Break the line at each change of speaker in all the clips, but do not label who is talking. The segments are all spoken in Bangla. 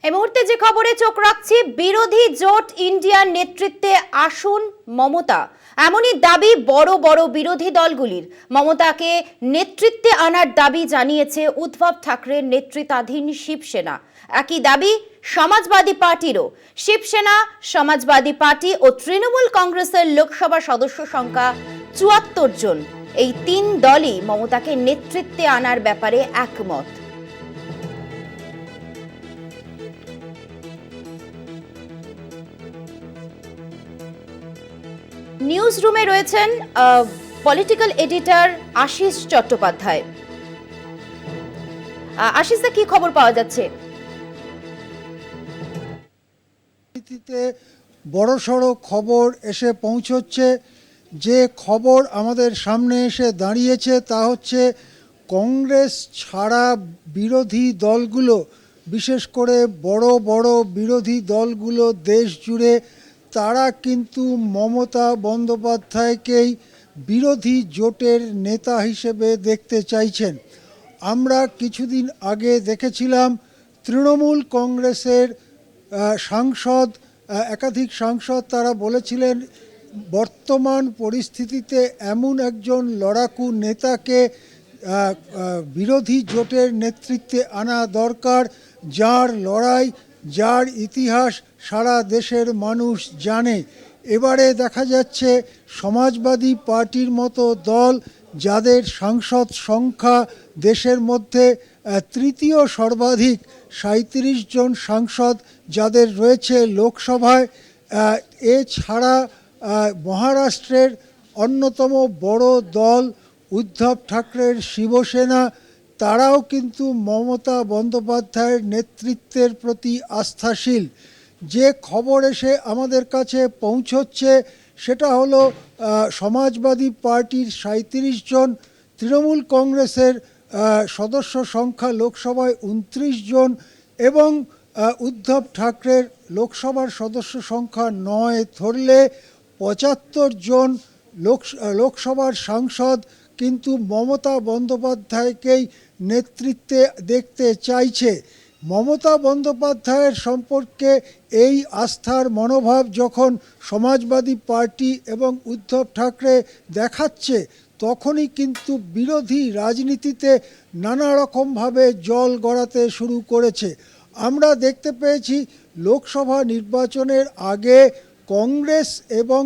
এই মুহূর্তে যে খবরে চোখ রাখছি, বিরোধী জোট ইন্ডিয়ার নেতৃত্বে আসুন মমতা, এমনই দাবি বড় বড় বিরোধী দলগুলির। মমতাকে নেতৃত্বে আনার দাবি জানিয়েছে উদ্ধব ঠাকরের নেতৃত্বাধীন শিবসেনা। একই দাবি সমাজবাদী পার্টিরও। শিবসেনা, সমাজবাদী পার্টি ও তৃণমূল কংগ্রেসের লোকসভা সদস্য সংখ্যা ৭৪ জন। এই তিন দলই মমতাকে নেতৃত্বে আনার ব্যাপারে একমত। নিউজ রুমে রয়েছেন পলিটিক্যাল এডিটর আশিস চট্টোপাধ্যায়। আশিস দা, কি খবর পাওয়া যাচ্ছে?
বড়সড় খবর এসে পৌঁছচ্ছে। যে খবর আমাদের সামনে এসে দাঁড়িয়েছে তা হচ্ছে কংগ্রেস ছাড়া বিরোধী দলগুলো, বিশেষ করে বড় বড় বিরোধী দলগুলো দেশ জুড়ে, তারা কিন্তু মমতা বন্দ্যোপাধ্যায়কেই বিরোধী জোটের নেতা হিসেবে দেখতে চাইছেন। আমরা কিছুদিন আগে দেখেছিলাম তৃণমূল কংগ্রেসের সাংসদ, একাধিক সাংসদ, তারা বলেছিলেন বর্তমান পরিস্থিতিতে এমন একজন লড়াকু নেতাকে বিরোধী জোটের নেতৃত্বে আনা দরকার, যার লড়াই, যার ইতিহাস সারা দেশের মানুষ জানে। এবারে দেখা যাচ্ছে সমাজবাদী পার্টির মতো দল, যাদের সাংসদ সংখ্যা দেশের মধ্যে তৃতীয় সর্বাধিক, ৩৭ জন সাংসদ যাদের রয়েছে লোকসভায়, এছাড়া মহারাষ্ট্রের অন্যতম বড় দল উদ্ধব ঠাকরের শিবসেনা, তারাও কিন্তু মমতা বন্দ্যোপাধ্যায়ের নেতৃত্বের প্রতি আস্থাশীল। যে খবর এসে আমাদের কাছে পৌঁছচ্ছে সেটা হলো সমাজবাদী পার্টির ৩৭ জন, তৃণমূল কংগ্রেসের সদস্য সংখ্যা লোকসভায় ২৯ জন এবং উদ্ধব ঠাকরের লোকসভার সদস্য সংখ্যা ৯ ধরলে ৭৫ জন লোকসভার সাংসদ কিন্তু মমতা বন্দ্যোপাধ্যায়কেই নেতৃত্বে দেখতে চাইছে। মমতা বন্দ্যোপাধ্যায়ের সম্পর্কে এই আস্থার মনোভাব যখন সমাজবাদী পার্টি এবং উদ্ধব ঠাকরে দেখাচ্ছে, তখনই কিন্তু বিরোধী রাজনীতিতে নানা রকমভাবে জল গড়াতে শুরু করেছে। আমরা দেখতে পেয়েছি লোকসভা নির্বাচনের আগে কংগ্রেস এবং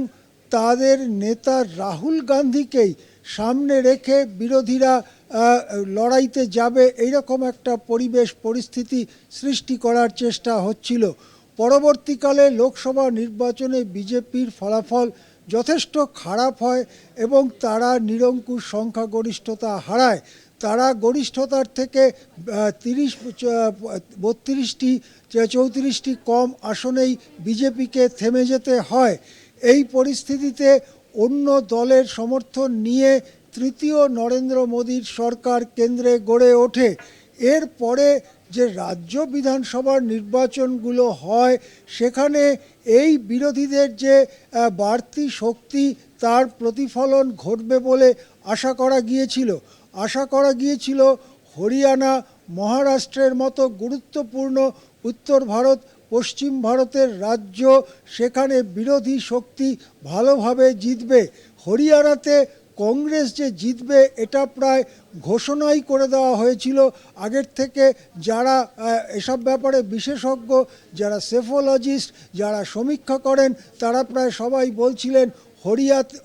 তাদের নেতা রাহুল গান্ধীকেই সামনে রেখে বিরোধীরা লড়াইতে যাবে, এইরকম একটা পরিস্থিতি সৃষ্টি করার চেষ্টা হচ্ছিল। পরবর্তীকালে লোকসভা নির্বাচনে বিজেপির ফলাফল যথেষ্ট খারাপ হয় এবং তারা নিরঙ্কুশ সংখ্যাগরিষ্ঠতা হারায়। তারা গরিষ্ঠতার থেকে 34টি কম আসনেই বিজেপিকে থেমে যেতে হয়। এই পরিস্থিতিতে অন্য দলের সমর্থন নিয়ে তৃতীয় নরেন্দ্র মোদীর সরকার কেন্দ্রে গড়ে ওঠে। এরপরে যে রাজ্য বিধানসভার নির্বাচনগুলো হয়, সেখানে এই বিরোধীদের যে বাড়তি শক্তি, তার প্রতিফলন ঘটবে বলে আশা করা গিয়েছিল। হরিয়ানা, মহারাষ্ট্রের মতো গুরুত্বপূর্ণ উত্তর ভারত, পশ্চিম ভারতের রাজ্য, সেখানে বিরোধী শক্তি ভালোভাবে জিতবে। হরিয়ানাতে কংগ্রেস যে জিতবে এটা প্রায় ঘোষণাই করে দেওয়া হয়েছিল আগের থেকে। যারা এসব ব্যাপারে বিশেষজ্ঞ, যারা সেফোলজিস্ট, যারা সমীক্ষা করেন, তারা প্রায় সবাই বলছিলেন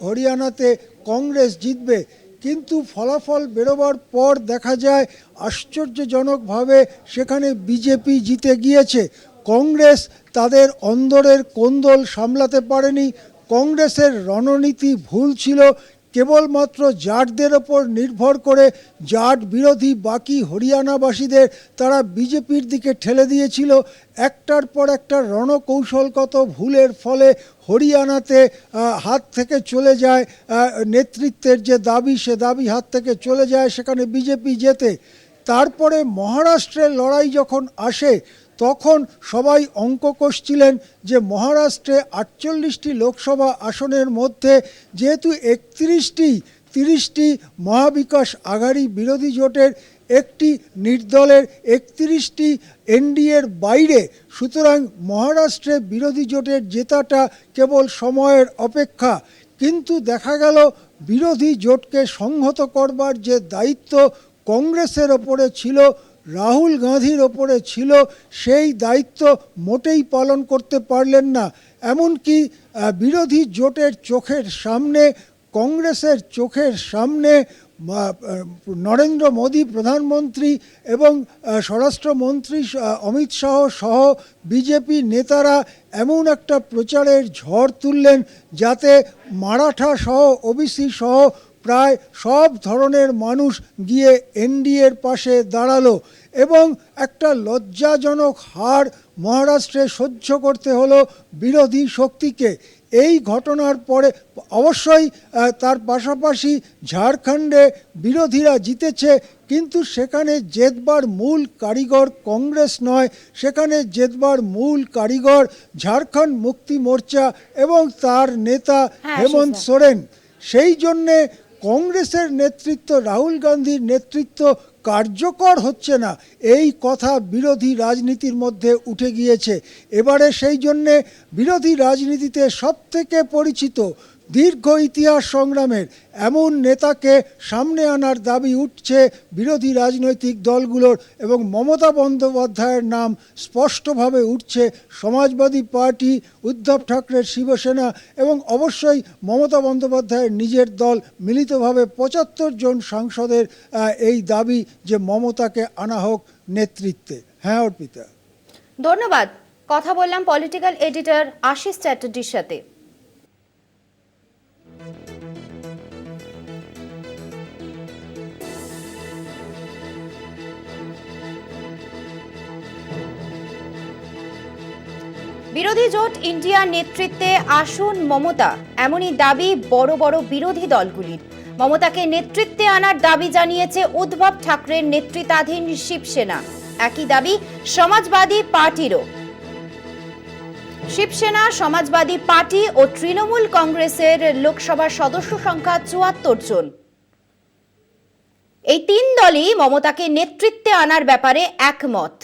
হরিয়ানাতে কংগ্রেস জিতবে। কিন্তু ফলাফল বেরোবার পর দেখা যায় আশ্চর্যজনকভাবে সেখানে বিজেপি জিতে গিয়েছে। কংগ্রেস তাদের অন্দরের কোন্দল সামলাতে পারেনি। কংগ্রেসের রণনীতি ভুল ছিল। কেবলমাত্র জাটদের ওপর নির্ভর করে জাট বিরোধী বাকি হরিয়ানাবাসীদের তারা বিজেপির দিকে ঠেলে দিয়েছিল। একটার পর একটা রণকৌশলগত ভুলের ফলে হরিয়ানাতে হাত থেকে চলে যায় নেতৃত্বের যে দাবি, সে দাবি হাত থেকে চলে যায়, সেখানে বিজেপি জেতে। তারপরে মহারাষ্ট্রের লড়াই যখন আসে, তখন সবাই অঙ্ক কষছিলেন যে মহারাষ্ট্রে 48টি লোকসভা আসনের মধ্যে যেহেতু 30টি মহাবিকাশ আঘাড়ি বিরোধী জোটের, একটি নির্দলের 31টি এনডিএর বাইরে। সুতরাং মহারাষ্ট্রে বিরোধী জোটের জেতাটা কেবল সময়ের অপেক্ষা। কিন্তু দেখা গেল বিরোধী জোটকে সংহত করবার যে দায়িত্ব কংগ্রেসের ওপরে ছিল, রাহুল গান্ধীর ওপরে ছিল, সেই দায়িত্ব মোটেই পালন করতে পারলেন না। এমনকি বিরোধী জোটের চোখের সামনে, কংগ্রেসের চোখের সামনে নরেন্দ্র মোদী প্রধানমন্ত্রী এবং স্বরাষ্ট্রমন্ত্রী অমিত শাহ সহ বিজেপি নেতারা এমন একটা প্রচারের ঝড় তুললেন যাতে মারাঠা সহ ওবিসি সহ প্রায় সব ধরনের মানুষ গিয়ে এনডিএর পাশে দাঁড়ালো এবং একটা লজ্জাজনক হার মহারাষ্ট্রে সহ্য করতে হলো বিরোধী শক্তিকে। এই ঘটনার পরে অবশ্যই তার পাশাপাশি ঝাড়খণ্ডে বিরোধীরা জিতেছে, কিন্তু সেখানে জেতবার মূল কারিগর কংগ্রেস নয়, সেখানে জেতবার মূল কারিগর ঝাড়খণ্ড মুক্তি মোর্চা এবং তার নেতা হেমন্ত সোরেন। সেই জন্যে কংগ্রেসের নেতৃত্ব, রাহুল গান্ধীর নেতৃত্ব কার্যকর হচ্ছে না, এই কথা বিরোধী রাজনীতির মধ্যে উঠে গিয়েছে। এবারে সেই জন্যে বিরোধী রাজনীতিতে সবথেকে পরিচিত, দীর্ঘ ইতিহাস সংগ্রামের এমন নেতাকে সামনে আনার দাবি উঠছে বিরোধী রাজনৈতিক দলগুলোর, এবং মমতা বন্দ্যোপাধ্যায়ের নাম স্পষ্টভাবে উঠছে। সমাজবাদী পার্টি, উদ্ধব ঠাকরের শিবসেনা এবং অবশ্যই মমতা বন্দ্যোপাধ্যায়ের নিজের দল মিলিতভাবে 75 জন সাংসদের এই দাবি যে মমতাকে আনা হোক নেতৃত্বে। হ্যাঁ অর্পিতা,
ধন্যবাদ। কথা বললাম পলিটিক্যাল এডিটর আশিস চ্যাটার্জির সাথে। বিরোধী জোট ইন্ডিয়ার নেতৃত্বে আসুন মমতা, এমনই দাবি বড় বড় বিরোধী দলগুলির। মমতাকে নেতৃত্বে আনার দাবি জানিয়েছে উদ্ধব ঠাকরের নেতৃত্বাধীন শিবসেনা। একই দাবি সমাজবাদী পার্টিরও। শিবসেনা, সমাজবাদী পার্টি ও তৃণমূল কংগ্রেসের লোকসভার সদস্য সংখ্যা 74 জন। এই তিন দলই মমতাকে নেতৃত্বে আনার ব্যাপারে একমত।